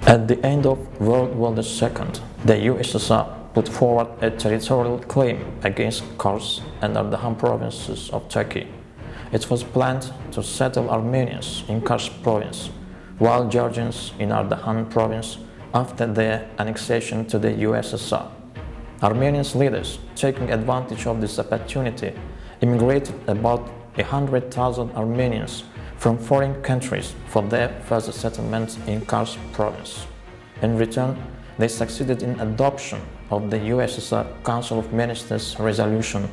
At the end of World War II, the USSR put forward a territorial claim against Kars and Ardahan provinces of Turkey. It was planned to settle Armenians in Kars province, while Georgians in Ardahan province after their annexation to the USSR. Armenian leaders, taking advantage of this opportunity, immigrated about 100,000 Armenians from foreign countries for their further settlement in Kars province. In return, they succeeded in adoption of the USSR Council of Ministers resolution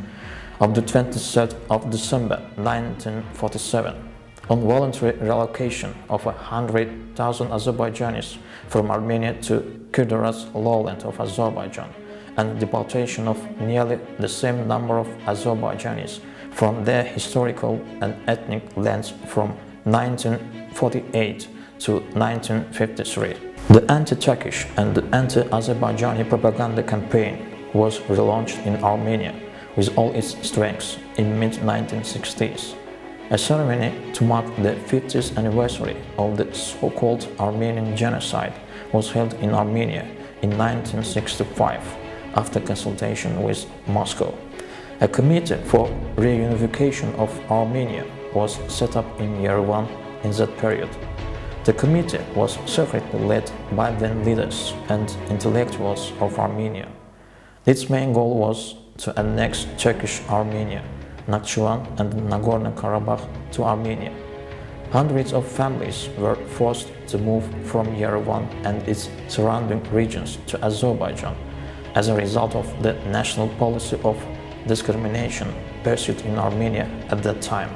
of the 23rd of December 1947 on voluntary relocation of 100,000 Azerbaijanis from Armenia to Kyrgyz lowland of Azerbaijan and deportation of nearly the same number of Azerbaijanis from their historical and ethnic lands from 1948 to 1953. The anti-Turkish and the anti-Azerbaijani propaganda campaign was relaunched in Armenia with all its strength in mid-1960s. A ceremony to mark the 50th anniversary of the so-called Armenian genocide was held in Armenia in 1965 after consultation with Moscow. A committee for reunification of Armenia was set up in Yerevan in that period. The committee was secretly led by then leaders and intellectuals of Armenia. Its main goal was to annex Turkish Armenia, Nakhchivan and Nagorno-Karabakh to Armenia. Hundreds of families were forced to move from Yerevan and its surrounding regions to Azerbaijan as a result of the national policy of discrimination pursued in Armenia at that time.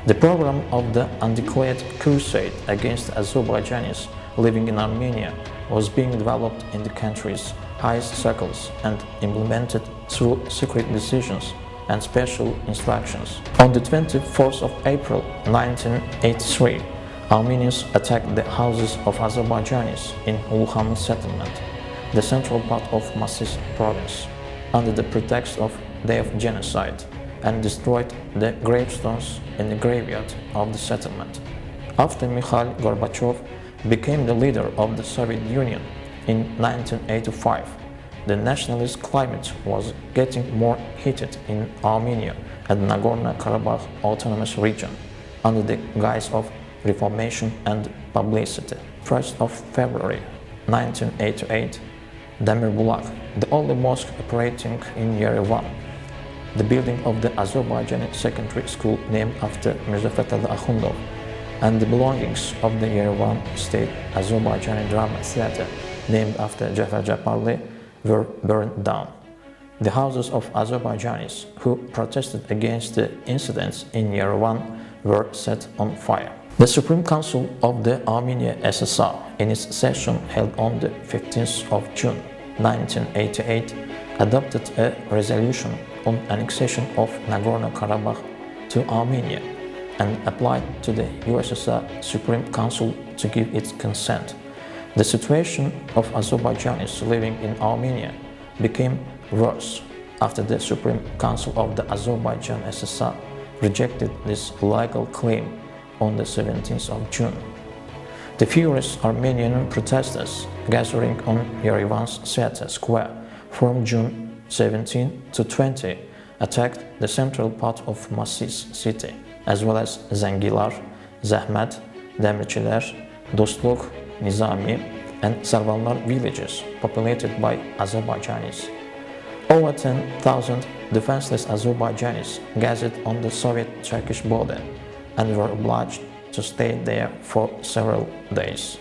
The program of the undeclared crusade against Azerbaijanis living in Armenia was being developed in the country's highest circles and implemented through secret decisions and special instructions. On the 24th of April 1983, Armenians attacked the houses of Azerbaijanis in Ulhan settlement, the central part of Masis province, under the pretext of Day of Genocide, and destroyed the gravestones in the graveyard of the settlement. After Mikhail Gorbachev became the leader of the Soviet Union in 1985, the nationalist climate was getting more heated in Armenia and Nagorno-Karabakh Autonomous Region under the guise of reformation and publicity. 1st of February 1988, Demir Bulak, the only mosque operating in Yerevan, the building of the Azerbaijani secondary school named after Mirza Fatali Akhundov, and the belongings of the Yerevan State Azerbaijani Drama Theatre named after Jafar Japarli were burned down. The houses of Azerbaijanis who protested against the incidents in Yerevan were set on fire. The Supreme Council of the Armenia SSR, in its session held on the 15th of June 1988, adopted a resolution on annexation of Nagorno-Karabakh to Armenia and applied to the USSR Supreme Council to give its consent. The situation of Azerbaijanis living in Armenia became worse after the Supreme Council of the Azerbaijan SSR rejected this legal claim on the 17th of June. The furious Armenian protesters gathering on Yerevan's Theatre Square from June 17 to 20 attacked the central part of Masis city, as well as Zengilar, Zahmet, Demirchiler, Dostluk, Nizami, and Sarvanlar villages populated by Azerbaijanis. Over 10,000 defenseless Azerbaijanis gathered on the Soviet-Turkish border and were obliged to stay there for several days.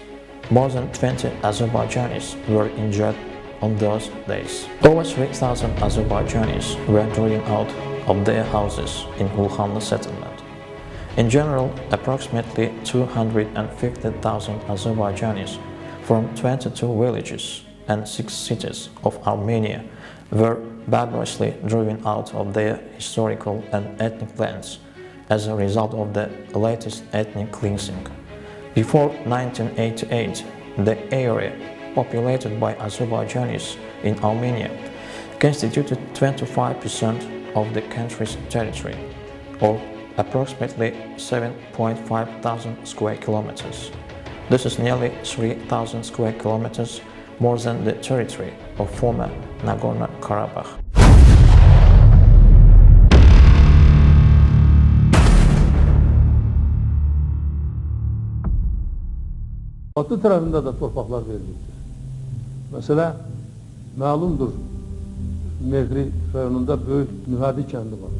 More than 20 Azerbaijanis were injured on those days. Over 3,000 Azerbaijanis were driven out of their houses in Ulhan settlement. In general, approximately 250,000 Azerbaijanis from 22 villages and 6 cities of Armenia were barbarously driven out of their historical and ethnic lands as a result of the latest ethnic cleansing. Before 1988, the area populated by Azerbaijanis in Armenia constituted 25% of the country's territory, or approximately 7.5 thousand square kilometers. This is nearly 3,000 square kilometers, more than the territory of former Nagorno-Karabakh. Batı tarafında da torpaqlar verilmişdir. Mesela malumdur, Nefri rayonunda böyük Nüvədi kəndi var.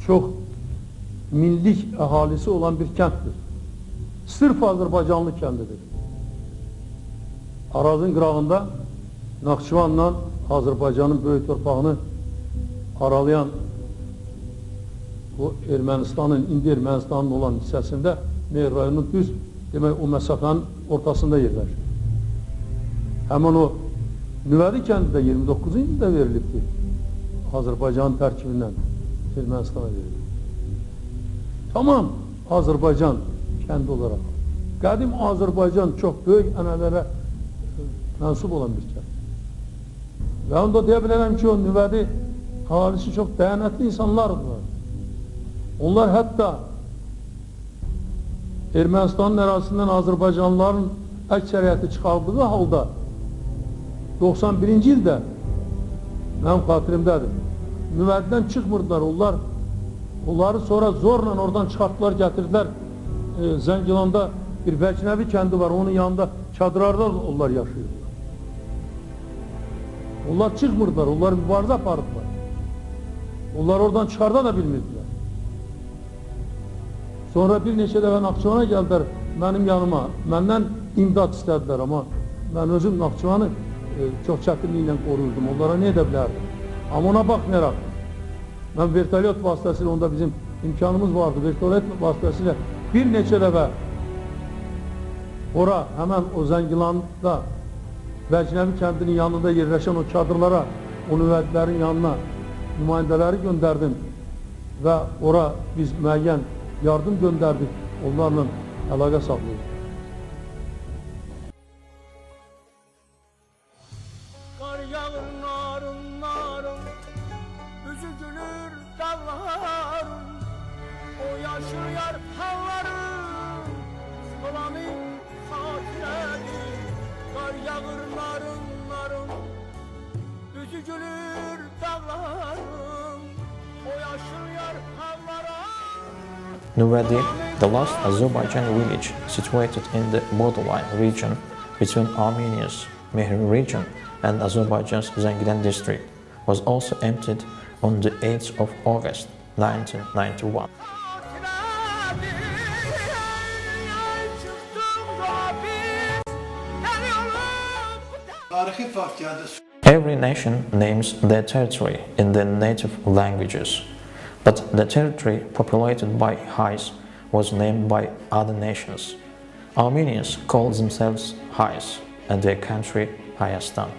Çox minlik əhalisi olan bir kənddir. Sırf Azərbaycanlı kəndidir. Arazın qırağında Naxçıvanla Azərbaycanın böyük torpağını aralayan bu Ermənistanın, indi Ermənistanın olan hissəsində Nefri rayonunun düz demək o məsafənin ortasında yerləşir. Həmin o Nüvədi kəndi də 29-cu ildə verilibdir. Azərbaycanın tərkibindən Ermənistana verilib. Tamam Azərbaycan kəndi olaraq. Qədim Azərbaycan çox böyük ənənələrə mənsub olan bir kənd. Və onda deyə bilərəm ki, o Nüvədi əhalisi çox dəyanətli insanlardır. Onlar hətta Ermənistanın ərazisindən Azərbaycanlıların əksəriyyəti çıxardığı halda 91-ci ildə mənim xatirimdədir. Nüvədidən çıxmırdılar. Onları sonra zorla oradan çıxartdılar, gətirdilər. Zəngilanda bir Vəcnəvi kəndi var, onun yanında çadırlarda onlar yaşayırlar. Onlar çıxmırdılar, onlar mübarizə apardılar. Onlar oradan çıxarda da bilmirdilər. Sonra bir neçə dəfə Naxçıvana gəldilər mənim yanıma. Məndən imdad istədilər, amma mən özüm Naxçıvanı çox çətinliklə qoruyurdum. Onlara nə edə bilərdim? Amma ona baxmayaraq, mən vertolyot vasitəsilə, onda bizim imkanımız vardı, vertolyot vasitəsilə bir neçə dəfə ora, həmən o Zəngilanda Vəcnəvi kəndinin yanında yerləşən o çadırlara, o Nüvədilərin yanına nümayəndələri göndərdim və ora biz müəyyən yardım göndərdik, onlarla əlaqə saxlayırıq. Qar yağır narın narın, üzü gülür dağların, o yaşayar halların, dolanı xatirədir. Qar yağır narın narın, üzü gülür dağların, o yaşayar halların. Nüvədi, the last Azerbaijan village situated in the borderline region between Armenia's Mehri region and Azerbaijan's Zangilan district, was also emptied on the 8th of August 1991. Every nation names their territory in their native languages, but the territory populated by Hais was named by other nations. Armenians called themselves Hais and their country Hayastan,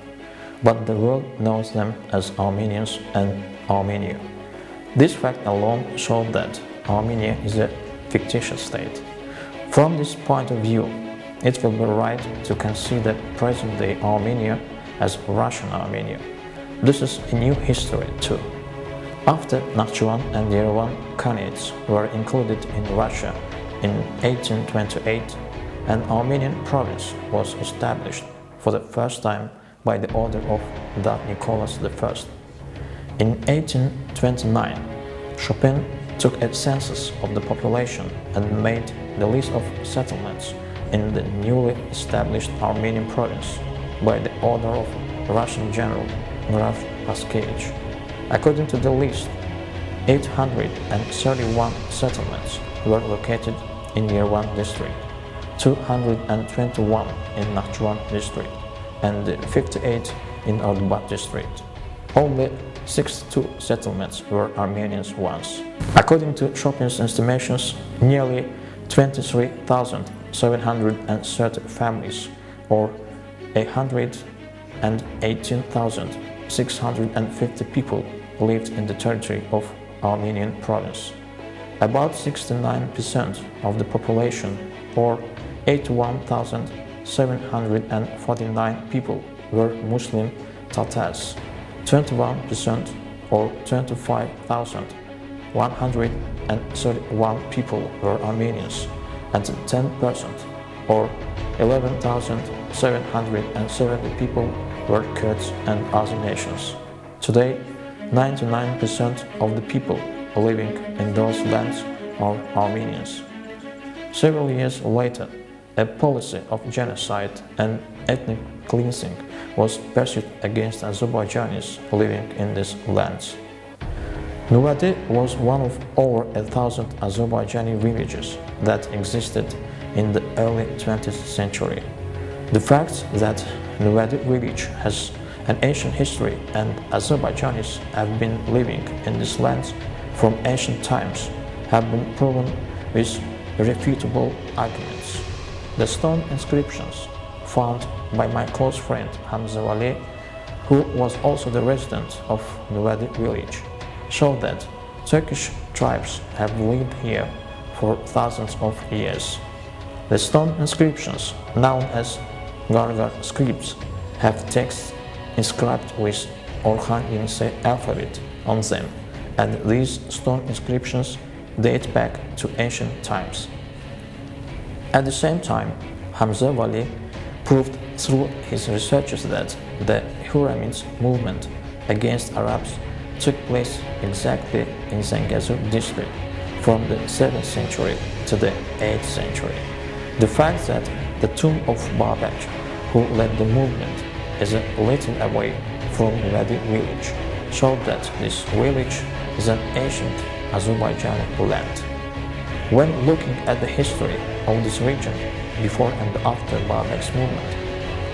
but the world knows them as Armenians and Armenia. This fact alone showed that Armenia is a fictitious state. From this point of view, it will be right to consider present-day Armenia as Russian Armenia. This is a new history too. After Nakhchivan and Yerevan Khanates were included in Russia in 1828, an Armenian province was established for the first time by the order of Tsar Nicholas I. In 1829, Chopin took a census of the population and made the list of settlements in the newly established Armenian province by the order of Russian General Graf Paskevich. According to the list, 831 settlements were located in Yerevan district, 221 in Nakhchivan district, and 58 in Ardubat district. Only 62 settlements were Armenian ones. According to Chopin's estimations, nearly 23,730 families, or 118,650 people, lived in the territory of Armenian province. About 69% of the population, or 81,749 people, were Muslim Tatars. 21%, or 25,131 people, were Armenians, and 10%, or 11,770 people were Kurds and other nations. Today, 99% of the people living in those lands are Armenians. Several years later, a policy of genocide and ethnic cleansing was pursued against Azerbaijanis living in these lands. Nüvədi was one of over 1,000 Azerbaijani villages that existed in the early 20th century. The fact that Nüvədi village has an ancient history and Azerbaijanis have been living in these lands from ancient times have been proven with irrefutable arguments. The stone inscriptions found by my close friend Hamza Vali, who was also the resident of Nüvədi village, show that Turkish tribes have lived here for thousands of years. The stone inscriptions, known as Gargar scripts, have texts inscribed with Orhan Yenise alphabet on them, and these stone inscriptions date back to ancient times. At the same time, Hamza Vali proved through his researches that the Huramids movement against Arabs took place exactly in Zengezur district from the 7th century to the 8th century. The fact that the tomb of Babek, who led the movement, is a little away from Nüvədi village, showed that this village is an ancient Azerbaijani land. When looking at the history of this region before and after Babek's movement,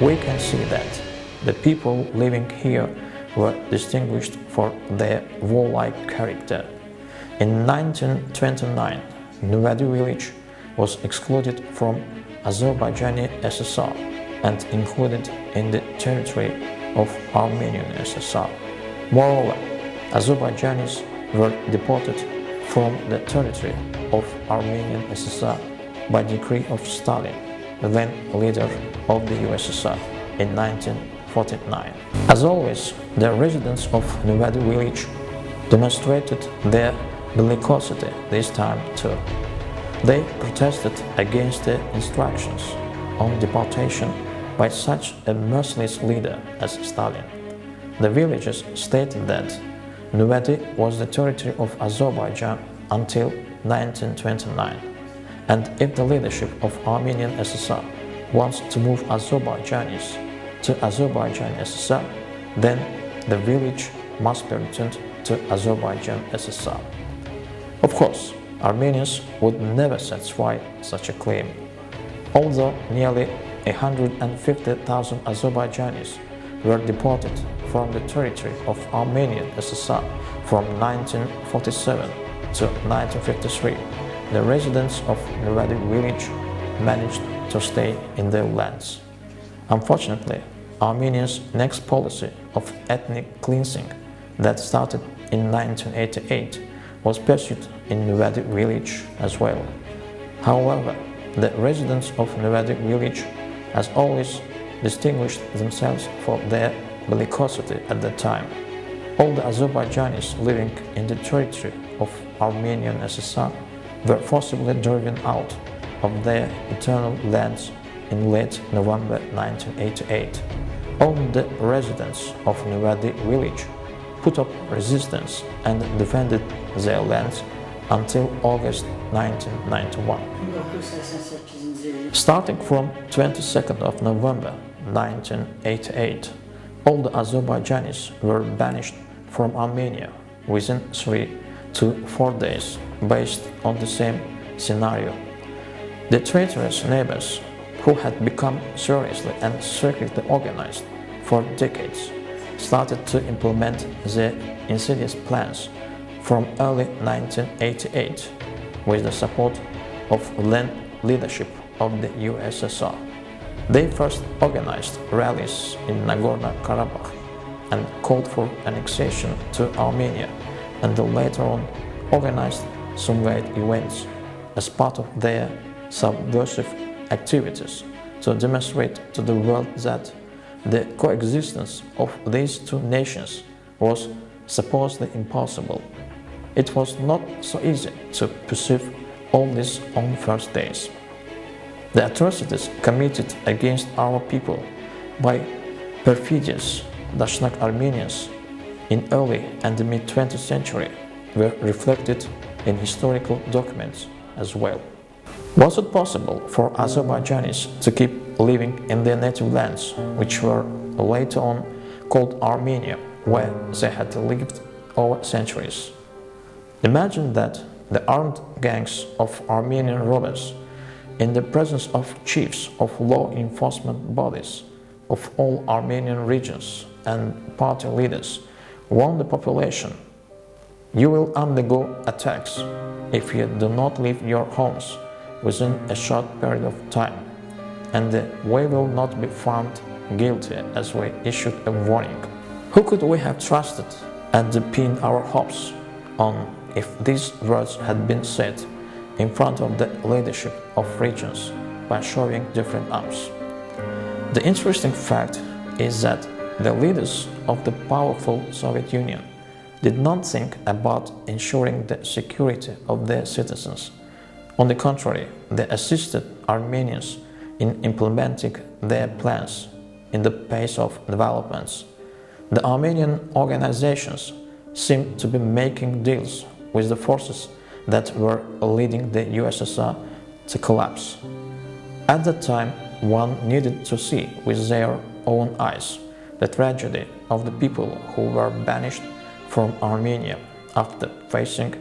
we can see that the people living here were distinguished for their warlike character. In 1929, Nüvədi village was excluded from Azerbaijani SSR and included in the territory of Armenian SSR. Moreover, Azerbaijanis were deported from the territory of Armenian SSR by decree of Stalin, the then leader of the USSR, in 1949. As always, the residents of Nüvədi village demonstrated their bellicosity this time too. They protested against the instructions on deportation by such a merciless leader as Stalin. The villagers stated that Nüvədi was the territory of Azerbaijan until 1929, and if the leadership of Armenian SSR wants to move Azerbaijanis to Azerbaijan SSR, then the village must be returned to Azerbaijan SSR. Of course, Armenians would never satisfy such a claim. Although nearly 150,000 Azerbaijanis were deported from the territory of Armenian SSR from 1947 to 1953, the residents of Nüvədi village managed to stay in their lands. Unfortunately, Armenians' next policy of ethnic cleansing that started in 1988 was pursued in Nüvədi village as well. However, the residents of Nüvədi village has always distinguished themselves for their bellicosity at the time. All the Azerbaijanis living in the territory of Armenian SSR were forcibly driven out of their eternal lands in late November 1988. All the residents of Nüvədi village put up resistance and defended their lands until August 1991. Starting from 22nd of November 1988, all the Azerbaijanis were banished from Armenia within 3 to 4 days based on the same scenario. The traitorous neighbors, who had become seriously and secretly organized for decades, started to implement their insidious plans from early 1988 with the support of then leadership of the USSR. They first organized rallies in Nagorno-Karabakh and called for annexation to Armenia, and later on organized Sumgayit events as part of their subversive activities to demonstrate to the world that the coexistence of these two nations was supposedly impossible. It was not so easy to perceive all this on first days. The atrocities committed against our people by perfidious Dashnak Armenians in early and the mid-20th century were reflected in historical documents as well. Was it possible for Azerbaijanis to keep living in their native lands, which were later on called Armenia, where they had lived over centuries? Imagine that the armed gangs of Armenian robbers, in the presence of chiefs of law enforcement bodies of all Armenian regions and party leaders, warned the population, "You will undergo attacks if you do not leave your homes within a short period of time, and we will not be found guilty as we issued a warning." Who could we have trusted and pinned our hopes on if these words had been said in front of the leadership of regions by showing different arms? The interesting fact is that the leaders of the powerful Soviet Union did not think about ensuring the security of their citizens. On the contrary, they assisted Armenians in implementing their plans in the pace of developments. The Armenian organizations seemed to be making deals with the forces that were leading the USSR to collapse. At that time, one needed to see with their own eyes the tragedy of the people who were banished from Armenia after facing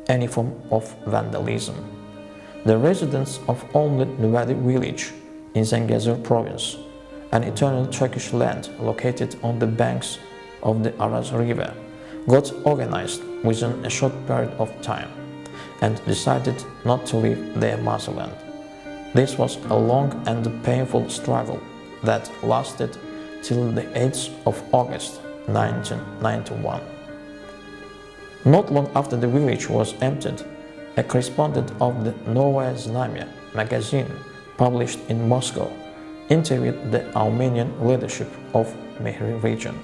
any form of vandalism. The residents of only Nüvədi village in Zengezur province, an eternal Turkish land located on the banks of the Araz River, got organized within a short period of time and decided not to leave their motherland. This was a long and painful struggle that lasted till the 8th of August 1991. Not long after the village was emptied, a correspondent of the Novaya Znamya magazine, published in Moscow, interviewed the Armenian leadership of Mehri region.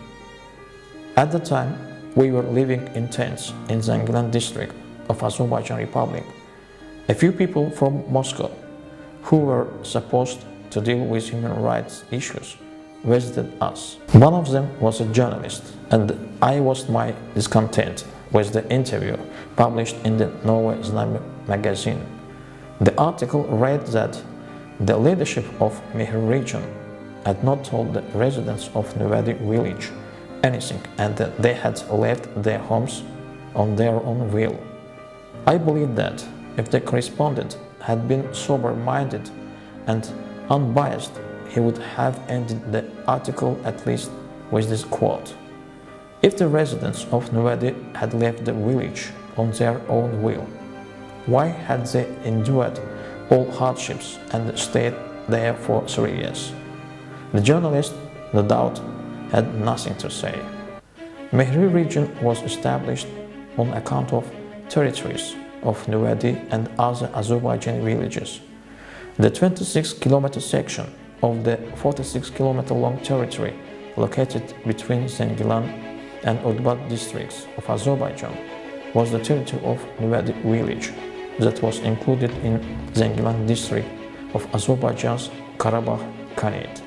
At the time, we were living in tents in Zangilan district of Azerbaijan Republic. A few people from Moscow, who were supposed to deal with human rights issues, visited us. One of them was a journalist, and I voiced my discontent with the interview published in the Novaya Znamya magazine. The article read that the leadership of Mehri region had not told the residents of Nüvədi village anything, and that they had left their homes on their own will. I believe that if the correspondent had been sober-minded and unbiased, he would have ended the article at least with this quote: "If the residents of Nüvədi had left the village on their own will, why had they endured all hardships and stayed there for 3 years?" The journalist, no doubt, had nothing to say. Mehri region was established on account of territories of Nüvədi and other Azerbaijani villages. The 26-kilometer section of the 46-kilometer long territory located between Zengilan and Urdubat districts of Azerbaijan was the territory of Nüvədi village that was included in Zengilan district of Azerbaijan's Karabakh Khanate.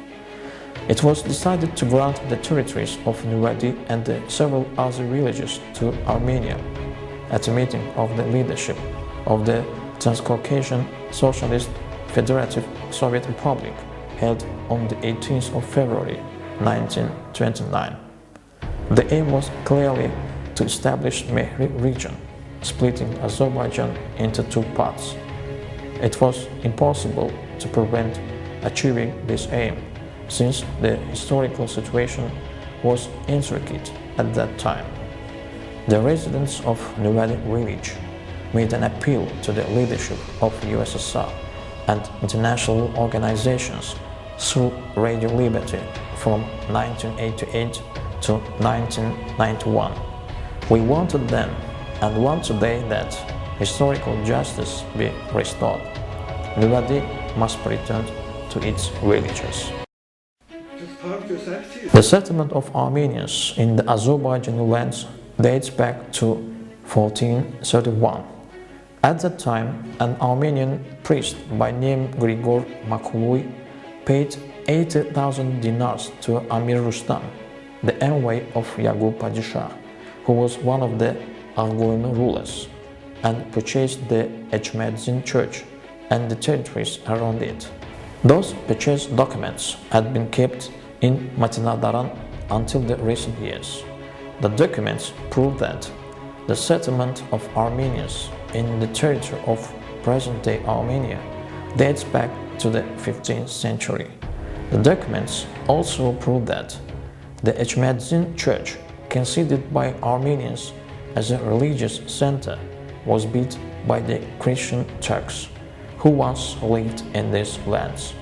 It was decided to grant the territories of Nüvədi and the several other villages to Armenia at a meeting of the leadership of the Transcaucasian Socialist Federative Soviet Republic held on the 18th of February 1929. The aim was clearly to establish Mehri region, splitting Azerbaijan into two parts. It was impossible to prevent achieving this aim, since the historical situation was intricate at that time. The residents of Nüvədi village made an appeal to the leadership of USSR and international organizations through Radio Liberty from 1988 to 1991. We wanted then and want today that historical justice be restored. Nüvədi must be returned to its villages. The settlement of Armenians in the Azerbaijani lands dates back to 1431. At that time, an Armenian priest by name Grigor Makului paid 80,000 dinars to Amir Rustam, the envoy of Yaqub Padishah, who was one of the Argoyun rulers, and purchased the Echmedzin church and the territories around it. Those purchase documents had been kept in Matinadaran until the recent years. The documents prove that the settlement of Armenians in the territory of present-day Armenia dates back to the 15th century. The documents also prove that the Echmedzin church, considered by Armenians as a religious center, was built by the Christian Turks who once lived in these lands.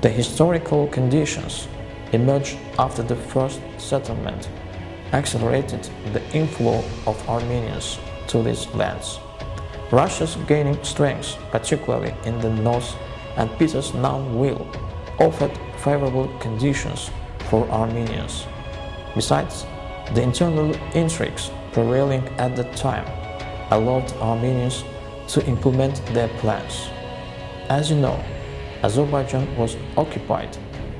The historical conditions emerged after the first settlement accelerated the inflow of Armenians to these lands. Russia's gaining strength, particularly in the north, and Peter's non-will offered favorable conditions for Armenians. Besides, the internal intrigues prevailing at the time allowed Armenians to implement their plans. As you know, Azerbaijan was occupied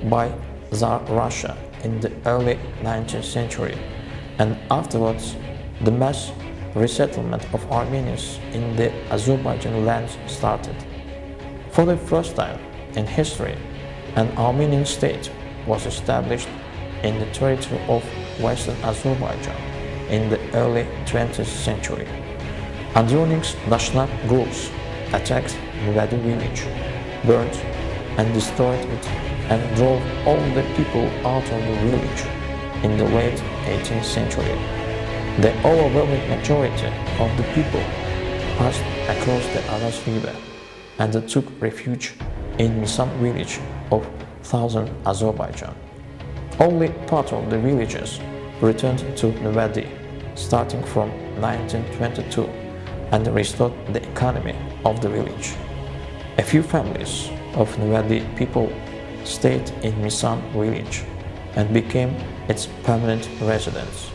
by Tsar Russia in the early 19th century, and afterwards the mass resettlement of Armenians in the Azerbaijan lands started. For the first time in history, an Armenian state was established in the territory of Western Azerbaijan in the early 20th century. Andronix Dashnak groups attacked Nüvədi village, burned and destroyed it, and drove all the people out of the village in the late 18th century. The overwhelming majority of the people passed across the Aras River and took refuge in Misan village of southern Azerbaijan. Only part of the villagers returned to Nüvədi starting from 1922 and restored the economy of the village. A few families of Nüvədi people stayed in Misan village and became its permanent residents.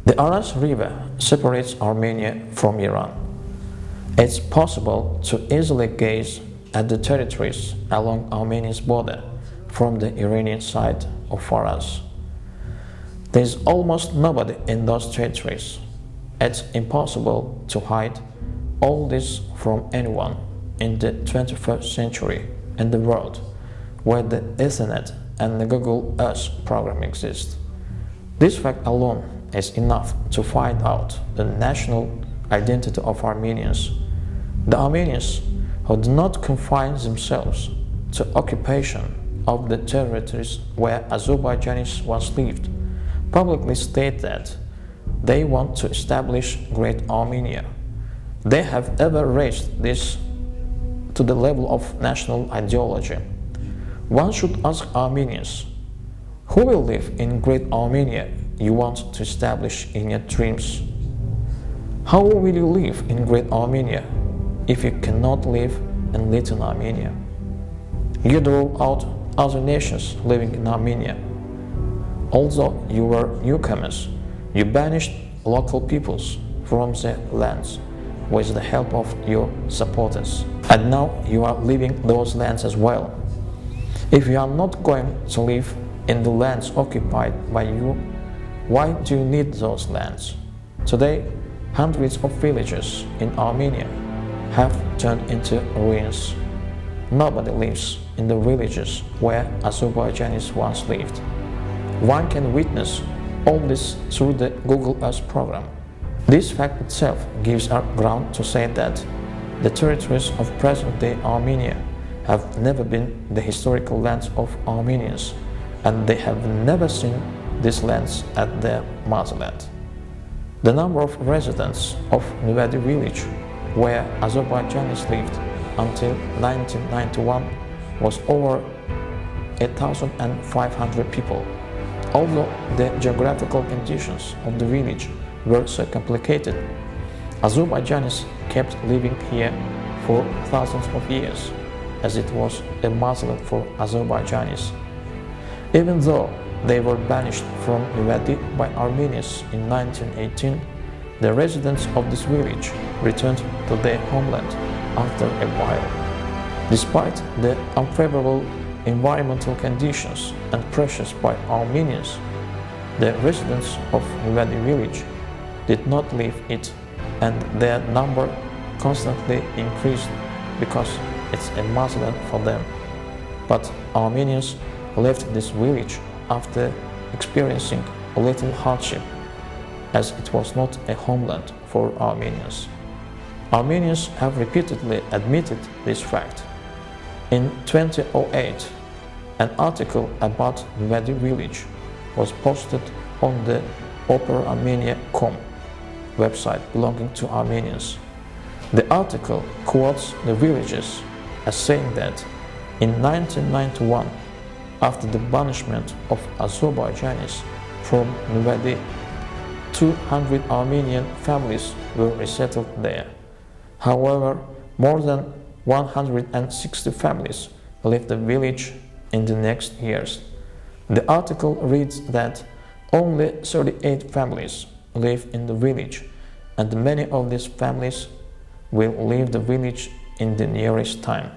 The Aras River separates Armenia from Iran. It's possible to easily gaze at the territories along Armenia's border from the Iranian side of Aras. There is almost nobody in those territories. It's impossible to hide all this from anyone in the 21st century in the world where the Ethernet and the Google Earth program exist. This fact alone is enough to find out the national identity of Armenians. The Armenians who do not confine themselves to occupation of the territories where Azerbaijanis once lived publicly state that they want to establish Great Armenia. They have ever raised this to the level of national ideology. One should ask Armenians, who will live in Great Armenia you want to establish in your dreams? How will you live in Great Armenia if you cannot live in Little Armenia? You drove out other nations living in Armenia. Although you were newcomers, you banished local peoples from their lands with the help of your supporters. And now you are leaving those lands as well. If you are not going to live in the lands occupied by you, why do you need those lands? Today, hundreds of villages in Armenia have turned into ruins. Nobody lives in the villages where Azerbaijanis once lived. One can witness all this through the Google Earth program. This fact itself gives us ground to say that the territories of present-day Armenia have never been the historical lands of Armenians, and they have never seen these lands at their motherland. The number of residents of Nüvədi village, where Azerbaijanis lived until 1991, was over 1,500 people. Although the geographical conditions of the village were so complicated, Azerbaijanis kept living here for thousands of years, as it was a motherland for Azerbaijanis. Even though they were banished from Nüvədi by Armenians in 1918, The residents of this village returned to their homeland after a while. Despite the unfavorable environmental conditions and pressures by Armenians, the residents of Nüvədi village did not leave it, and their number constantly increased because it's a motherland for them. But Armenians left this village after experiencing a little hardship, as it was not a homeland for Armenians. Armenians have repeatedly admitted this fact. In 2008, an article about Nüvədi village was posted on the operarmenia.com website belonging to Armenians. The article quotes the villagers as saying that in 1991, after the banishment of Azerbaijanis from Nüvədi, 200 Armenian families were resettled there. However, more than 160 families left the village in the next years. The article reads that only 38 families live in the village, and many of these families will leave the village in the nearest time.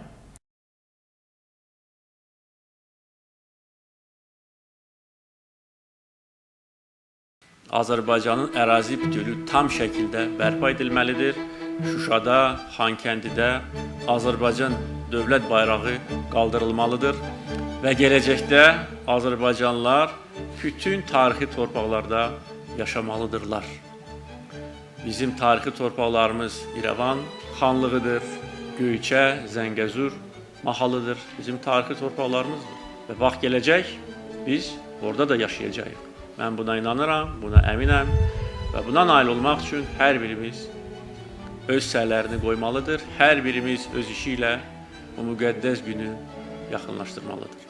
Azərbaycanın ərazi bütünlüyü tam şəkildə bərpa edilməlidir. Şuşada, Xankəndidə Azərbaycan dövlət bayrağı qaldırılmalıdır və gələcəkdə Azərbaycanlılar bütün tarixi torpaqlarda yaşamalıdırlar. Bizim tarixi torpaqlarımız İrəvan xanlığıdır, Göyçə, Zəngəzur mahalıdır. Bizim tarixi torpaqlarımızdır və vaxt gələcək biz orada da yaşayacağıq. Mən buna inanıram, buna əminəm və buna nail olmaq üçün hər birimiz öz sərlərini qoymalıdır, hər birimiz öz işi ilə o müqəddəs günü yaxınlaşdırmalıdır.